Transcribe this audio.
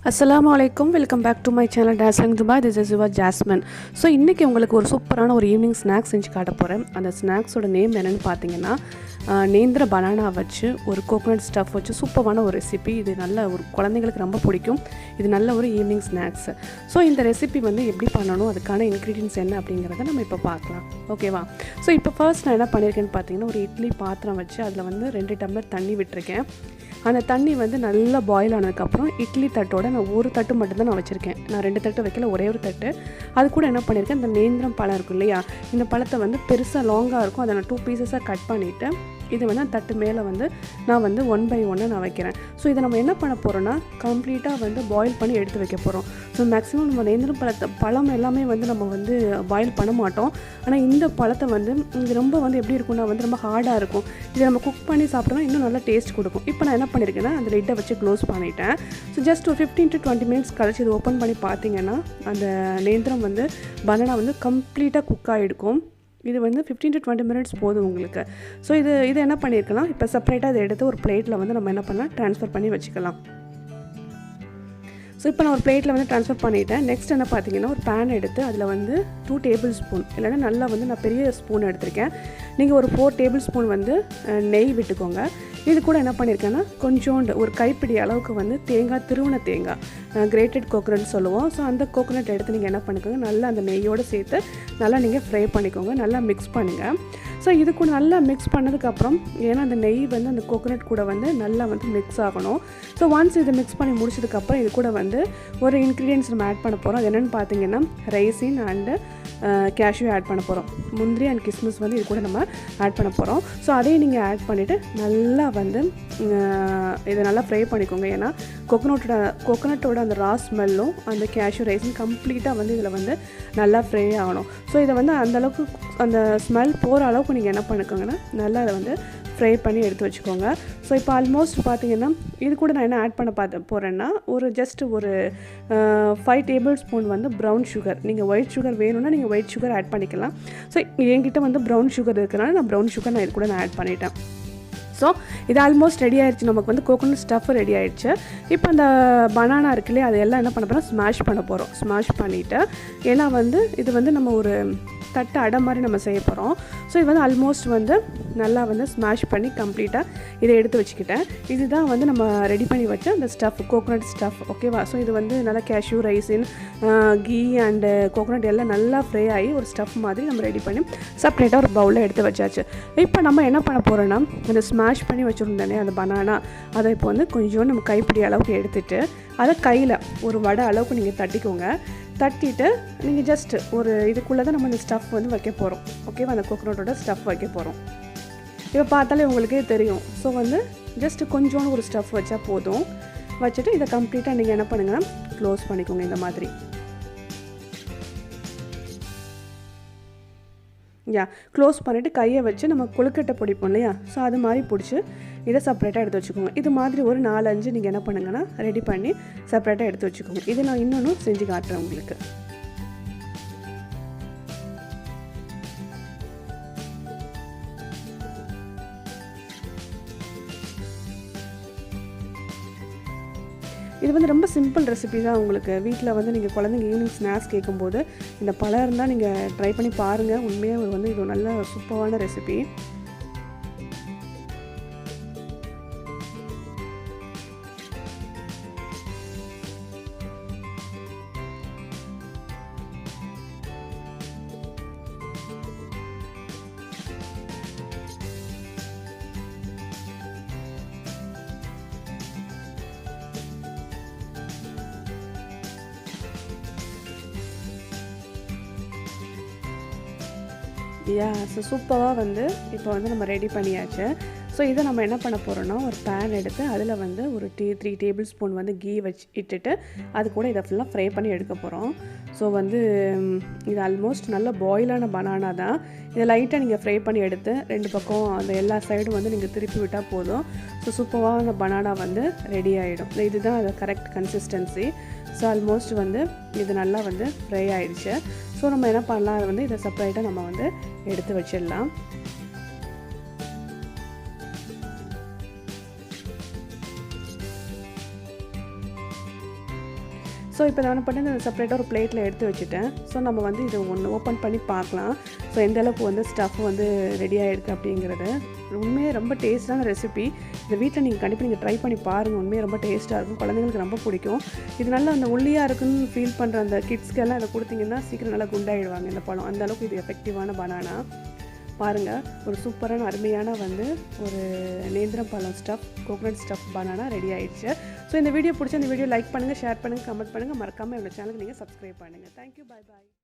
அஸ்ஸலாமு அலைக்கும். Welcome back to my channel dazzling Dubai. This is your Jasmine. So இன்றைக்கி உங்களுக்கு ஒரு சூப்பரான ஒரு ஈவினிங் ஸ்நாக்ஸ் செஞ்சு காட்ட போகிறேன். அந்த ஸ்நாக்ஸோட நேம் என்னென்னு பார்த்தீங்கன்னா நேந்திர பனானா வச்சு ஒரு கோகோனட் ஸ்டஃப் வச்சு சூப்பரான ஒரு ரெசிபி. இது நல்ல ஒரு குழந்தைங்களுக்கு ரொம்ப பிடிக்கும். இது நல்ல ஒரு ஈவினிங் ஸ்நாக்ஸ். ஸோ இந்த ரெசிபி வந்து எப்படி பண்ணணும், அதுக்கான இன்க்ரீடியன்ஸ் என்ன அப்படிங்கிறத நம்ம இப்போ பார்க்கலாம். ஓகேவா? ஸோ இப்போ ஃபர்ஸ்ட் நான் என்ன பண்ணியிருக்கேன்னு பார்த்தீங்கன்னா, ஒரு இட்லி பாத்திரம் வச்சு அதில் வந்து 2 டம்ளர் தண்ணி விட்டுருக்கேன். அந்த தண்ணி வந்து நல்லா பாயில் ஆனதுக்கப்புறம் இட்லி தட்டோட நான் ஒரு தட்டு மட்டும்தான் நான் வச்சுருக்கேன். நான் 2 தட்டு வைக்கல, ஒரே ஒரு தட்டு. அது கூட என்ன பண்ணியிருக்கேன், இந்த நேந்திரம் பழம் இருக்கும் இல்லையா, இந்த பழத்தை வந்து பெருசாக லாங்காக இருக்கும், அதை நான் 2 பீசஸாக கட் பண்ணிவிட்டு இது வந்து தட்டு மேலே வந்து நான் வந்து 1 by 1 நான் வைக்கிறேன். ஸோ இதை நம்ம என்ன பண்ண போகிறோன்னா, கம்ப்ளீட்டாக வந்து பாயில் பண்ணி எடுத்து வைக்க போகிறோம். ஸோ மேக்ஸிமம் நம்ம நேந்திரம் பழம் எல்லாமே வந்து நம்ம வந்து பாயில் பண்ண மாட்டோம். ஆனால் இந்த பழத்தை வந்து இது ரொம்ப வந்து எப்படி இருக்கும்னா வந்து ரொம்ப ஹார்டாக இருக்கும். இதை நம்ம குக் பண்ணி சாப்பிட்டோம்னா இன்னும் நல்லா டேஸ்ட் கொடுக்கும். இப்போ நான் என்ன பண்ணியிருக்கேன்னா, அந்த லிட்டை வச்சு க்ளோஸ் பண்ணிட்டேன். ஸோ ஜஸ்ட் ஒரு 15 to 20 minutes கழிச்சு இது ஓப்பன் பண்ணி பார்த்தீங்கன்னா, அந்த நேந்திரம் வந்து பனானா வந்து கம்ப்ளீட்டாக குக் ஆகிருக்கும். இது வந்து 15 to 20 minutes போதும் உங்களுக்கு. ஸோ இது என்ன பண்ணியிருக்கலாம், இப்போ செப்பரேட்டாக இதை எடுத்து ஒரு பிளேட்டில் வந்து நம்ம என்ன பண்ணலாம், ட்ரான்ஸ்ஃபர் பண்ணி வச்சுக்கலாம். ஸோ இப்போ நான் ஒரு பிளேட்டில் வந்து ட்ரான்ஸ்ஃபர் பண்ணிவிட்டேன். நெக்ஸ்ட் என்ன பார்த்தீங்கன்னா, ஒரு பேன் எடுத்து அதில் வந்து 2 டேபிள் ஸ்பூன், இல்லைன்னா நல்லா வந்து நான் பெரிய ஸ்பூன் எடுத்திருக்கேன். நீங்கள் ஒரு 4 டேபிள் ஸ்பூன் வந்து நெய் விட்டுக்கோங்க. இது கூட என்ன பண்ணியிருக்கேன்னா, கொஞ்சோண்டு ஒரு கைப்பிடி அளவுக்கு வந்து திருவன தேங்காய், கிரேட்டட் கோகோனட் சொல்லுவோம். ஸோ அந்த கோகோனட் எடுத்து நீங்கள் என்ன பண்ணிக்கோங்க, நல்லா அந்த நெய்யோடு சேர்த்து நல்லா நீங்கள் ஃப்ரை பண்ணிக்கோங்க, நல்லா மிக்ஸ் பண்ணுங்கள். ஸோ இது கூட நல்லா மிக்ஸ் பண்ணதுக்கப்புறம், ஏன்னா அந்த நெய் வந்து அந்த கோகோனட் கூட வந்து நல்லா வந்து மிக்ஸ் ஆகணும். ஸோ ஒன்ஸ் இது மிக்ஸ் பண்ணி முடிச்சதுக்கப்புறம் இது கூட வந்து ஒரு இன்க்ரீடியன்ஸ் நம்ம ஆட் பண்ண போகிறோம். அது என்னென்னு பார்த்தீங்கன்னா, ரைசின் அண்டு கேஷ்யூ ஆட் பண்ண போகிறோம். முந்திரி அண்ட் கிஸ்மிஸ் வந்து இது கூட நம்ம ஆட் பண்ண போகிறோம். ஸோ அதையும் நீங்கள் ஆட் பண்ணிவிட்டு நல்லா வந்து இதை நல்லா ஃப்ரை பண்ணிக்கோங்க. ஏன்னா கோகோனட்டோட அந்த ரா ஸ்மெல்லும் அந்த கேஷ்யூ ரைஸும் கம்ப்ளீட்டாக வந்து இதில் வந்து நல்லா ஃப்ரை ஆகணும். ஸோ இதை வந்து அந்தளவுக்கு அந்த ஸ்மெல் போகிற அளவுக்கு நீங்கள் என்ன பண்ணிக்கோங்கன்னா, நல்லா அதை வந்து ஃப்ரை பண்ணி எடுத்து வச்சுக்கோங்க. ஸோ இப்போ ஆல்மோஸ்ட் பார்த்தீங்கன்னா, இது கூட நான் என்ன ஆட் பண்ண போகிறேன்னா, ஜஸ்ட் ஒரு 5 டேபிள் ஸ்பூன் வந்து ப்ரௌன் சுகர். நீங்கள் ஒயிட் சுகர் வேணும்னா நீங்கள் ஒயிட் சுகர் ஆட் பண்ணிக்கலாம். ஸோ என்கிட்ட வந்து ப்ரௌன் சுகர் இருக்கிறனால நான் ப்ரௌன் சுகர் நான் இது கூட நான் ஆட் பண்ணிட்டேன். ஸோ இது ஆல்மோஸ்ட் ரெடி ஆகிடுச்சு. நமக்கு வந்து கோகோனட் ஸ்டஃப் ரெடி ஆகிடுச்சு. இப்போ அந்த பனானா இருக்கு இல்லையா, அது எல்லாம் என்ன பண்ண போகிறோம், ஸ்மாஷ் பண்ண போகிறோம். ஸ்மாஷ் பண்ணிவிட்டு, ஏன்னா வந்து இது வந்து நம்ம ஒரு தட்டு அடை மாதிரி நம்ம செய்ய போகிறோம். ஸோ இது வந்து ஆல்மோஸ்ட் வந்து நல்லா வந்து ஸ்மாஷ் பண்ணி கம்ப்ளீட்டாக இதை எடுத்து வச்சுக்கிட்டேன். இதுதான் வந்து நம்ம ரெடி பண்ணி வச்ச அந்த ஸ்டஃப், கோகோனட் ஸ்டஃப். ஓகேவா? ஸோ இது வந்து நல்லா கேஷ்யூ ரைஸின் கீ அண்டு கோகோனட் எல்லாம் நல்லா ஃப்ரை ஆகி ஒரு ஸ்டஃப் மாதிரி நம்ம ரெடி பண்ணி செப்பரேட்டாக ஒரு பவுலில் எடுத்து வச்சாச்சு. இப்போ நம்ம என்ன பண்ண போகிறோன்னா, அந்த ஸ்மாஷ் பண்ணி வச்சுருந்தோன்னே அந்த பனானா, அதை இப்போ வந்து கொஞ்சம் நம்ம கைப்பிடி அளவுக்கு எடுத்துகிட்டு அதை கையில் ஒரு வடை அளவுக்கு நீங்கள் தட்டிக்கோங்க. தட்டிட்டு நீங்கள் ஜஸ்ட் ஒரு இதுக்குள்ளே தான் நம்ம இந்த ஸ்டஃப் வந்து வைக்க போகிறோம். ஓகேவா? அந்த கோகோனட்டோட ஸ்டஃப் வைக்க போகிறோம். இப்போ பார்த்தாலே உங்களுக்கே தெரியும். ஸோ வந்து ஜஸ்ட் கொஞ்சோன்னு ஒரு ஸ்டஃப் வச்சா போதும். வச்சுட்டு இதை கம்ப்ளீட்டாக நீங்கள் என்ன பண்ணுங்கன்னா, க்ளோஸ் பண்ணிக்கோங்க இந்த மாதிரி. க்ளோஸ் பண்ணிவிட்டு கையை வச்சு நம்ம கொழுக்கட்டை பிடிப்போம் இல்லையா, ஸோ அது மாதிரி பிடிச்சி இதை செப்பரேட்டாக எடுத்து வச்சுக்கோங்க. இது மாதிரி ஒரு 4-5 நீங்கள் என்ன பண்ணுங்கன்னா ரெடி பண்ணி செப்பரேட்டாக எடுத்து வச்சுக்கோங்க. இது நான் இன்னொன்றும் செஞ்சு காட்டுறேன் உங்களுக்கு. இது வந்து ரொம்ப சிம்பிள் ரெசிபி தான். உங்களுக்கு வீட்டில் வந்து நீங்கள் குழந்தைங்க ஈவினிங் ஸ்நாக்ஸ் கேட்கும்போது இந்த பழம் இருந்தால் நீங்கள் ட்ரை பண்ணி பாருங்கள். உண்மையாக வந்து இது நல்ல சூப்பரான ரெசிபி. ஸோ சூப்பராக வந்து இப்போ வந்து நம்ம ரெடி பண்ணியாச்சு. ஸோ இதை நம்ம என்ன பண்ண போகிறோன்னா, ஒரு பேன் எடுத்து அதில் வந்து ஒரு 3 டேபிள் ஸ்பூன் வந்து கீ வச்சு இட்டுட்டு அது கூட இதை ஃபுல்லாக ஃப்ரை பண்ணி எடுக்க போகிறோம். ஸோ வந்து இது ஆல்மோஸ்ட் நல்ல பாயிலான பனானா தான். இதை லைட்டாக நீங்கள் ஃப்ரை பண்ணி எடுத்து 2 பக்கம் அந்த எல்லா சைடும் வந்து நீங்கள் திருப்பி விட்டால் போதும். ஸோ சூப்பரான பனானா வந்து ரெடி ஆகிடும். இதுதான் அது கரெக்ட் கன்சிஸ்டன்சி. ஸோ ஆல்மோஸ்ட் வந்து இது நல்லா வந்து ஃப்ரை ஆகிடுச்சு. ஸோ நம்ம என்ன பண்ணலாம், அதை வந்து இதை செப்பரேட்டாக நம்ம வந்து எடுத்து வச்சிடலாம். ஸோ இப்போ நான் பண்ணி செப்பரேட்டாக ஒரு பிளேட்டில் எடுத்து வச்சுட்டேன். ஸோ நம்ம வந்து இது ஒன்று ஓப்பன் பண்ணி பார்க்கலாம். ஸோ எந்த அளவுக்கு வந்து ஸ்டஃப் வந்து ரெடி ஆகிருக்கு அப்படிங்கிறது. உண்மையே ரொம்ப டேஸ்ட்டான ரெசிபி. இந்த வீட்டில் நீங்கள் கண்டிப்பாக நீங்கள் ட்ரை பண்ணி பாருங்கள். உண்மையே ரொம்ப டேஸ்ட்டாக இருக்கும், குழந்தைங்களுக்கு ரொம்ப பிடிக்கும். இது நல்லா அந்த ஒல்லியாக இருக்குன்னு ஃபீல் பண்ணுற அந்த கிட்ஸ்க்கெல்லாம் இதை கொடுத்தீங்கன்னா சீக்கிரம் நல்லா குண்டாயிடுவாங்க இந்த பழம். அந்த அளவுக்கு இது எஃபெக்டிவான பனானா. பாருங்கள், ஒரு சூப்பரான அருமையான வந்து ஒரு நேந்திரம் பழம் stuff, coconut stuff banana ready ஆகிடுச்சு. ஸோ இந்த வீடியோ பிடிச்சா இந்த வீடியோ லைக் பண்ணுங்கள், ஷேர் பண்ணுங்கள், கமெண்ட் பண்ணுங்கள். மறக்காமல் என்னோட சேனலுக்கு நீங்கள் சப்ஸ்கிரைப் பண்ணுங்கள். தேங்க்யூ, பாய் பாய்.